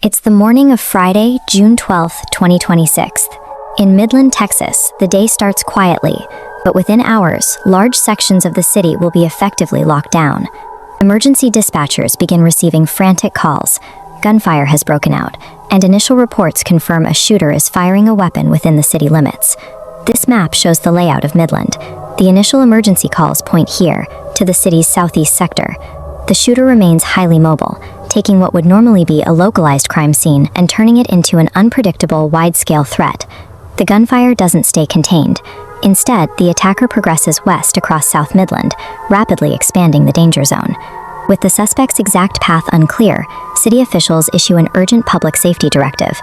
It's the morning of Friday, June 12, 2026. In Midland, Texas, the day starts quietly, but within hours, large sections of the city will be effectively locked down. Emergency dispatchers begin receiving frantic calls. Gunfire has broken out, and initial reports confirm a shooter is firing a weapon within the city limits. This map shows the layout of Midland. The initial emergency calls point here, to the city's southeast sector. The shooter remains highly mobile, taking what would normally be a localized crime scene and turning it into an unpredictable, wide-scale threat. The gunfire doesn't stay contained. Instead, the attacker progresses west across South Midland, rapidly expanding the danger zone. With the suspect's exact path unclear, city officials issue an urgent public safety directive.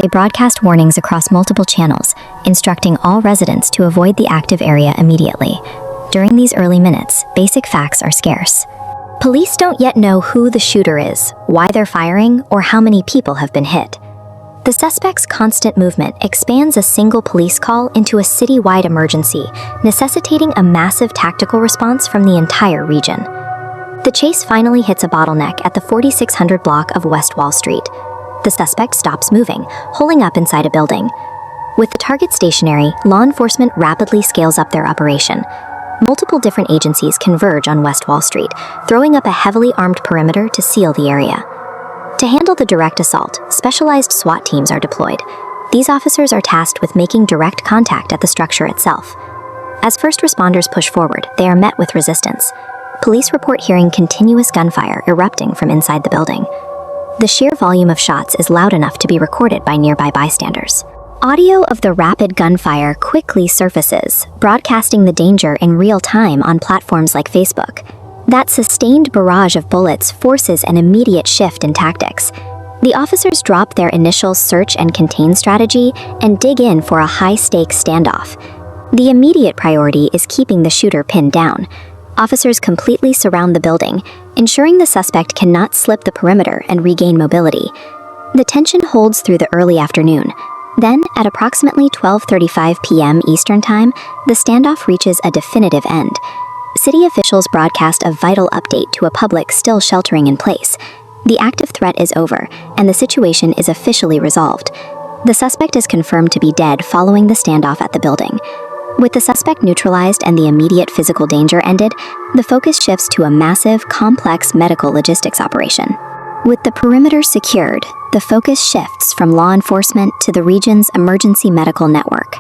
They broadcast warnings across multiple channels, instructing all residents to avoid the active area immediately. During these early minutes, basic facts are scarce. Police don't yet know who the shooter is, why they're firing, or how many people have been hit. The suspect's constant movement expands a single police call into a city-wide emergency, necessitating a massive tactical response from the entire region. The chase finally hits a bottleneck at the 4600 block of West Wall Street. The suspect stops moving, holing up inside a building. With the target stationary, law enforcement rapidly scales up their operation. Multiple different agencies converge on West Wall Street, throwing up a heavily armed perimeter to seal the area. To handle the direct assault, specialized SWAT teams are deployed. These officers are tasked with making direct contact at the structure itself. As first responders push forward, they are met with resistance. Police report hearing continuous gunfire erupting from inside the building. The sheer volume of shots is loud enough to be recorded by nearby bystanders. Audio of the rapid gunfire quickly surfaces, broadcasting the danger in real time on platforms like Facebook. That sustained barrage of bullets forces an immediate shift in tactics. The officers drop their initial search and contain strategy and dig in for a high-stakes standoff. The immediate priority is keeping the shooter pinned down. Officers completely surround the building, ensuring the suspect cannot slip the perimeter and regain mobility. The tension holds through the early afternoon. Then, at approximately 12:35 p.m. Eastern Time, the standoff reaches a definitive end. City officials broadcast a vital update to a public still sheltering in place. The active threat is over, and the situation is officially resolved. The suspect is confirmed to be dead following the standoff at the building. With the suspect neutralized and the immediate physical danger ended, the focus shifts to a massive, complex medical logistics operation. With the perimeter secured, the focus shifts from law enforcement to the region's emergency medical network.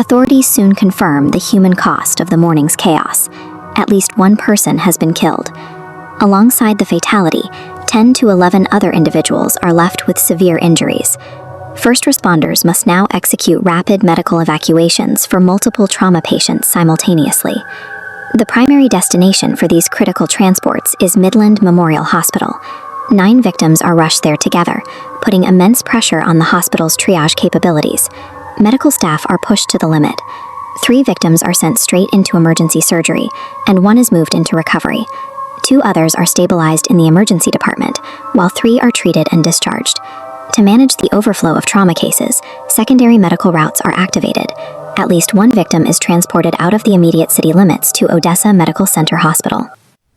Authorities soon confirm the human cost of the morning's chaos. At least one person has been killed. Alongside the fatality, 10 to 11 other individuals are left with severe injuries. First responders must now execute rapid medical evacuations for multiple trauma patients simultaneously. The primary destination for these critical transports is Midland Memorial Hospital. 9 victims are rushed there together, putting immense pressure on the hospital's triage capabilities. Medical staff are pushed to the limit. 3 victims are sent straight into emergency surgery, and 1 is moved into recovery. 2 others are stabilized in the emergency department, while 3 are treated and discharged. To manage the overflow of trauma cases, secondary medical routes are activated. At least 1 victim is transported out of the immediate city limits to Odessa Medical Center Hospital.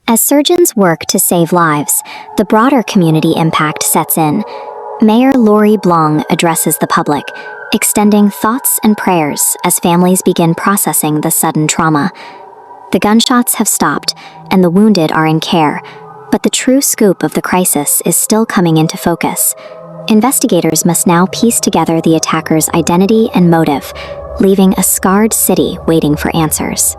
As surgeons work to save lives, the broader community impact sets in. Mayor Lori Blong addresses the public, extending thoughts and prayers as families begin processing the sudden trauma. The gunshots have stopped, and the wounded are in care, but the true scoop of the crisis is still coming into focus. Investigators must now piece together the attacker's identity and motive, leaving a scarred city waiting for answers.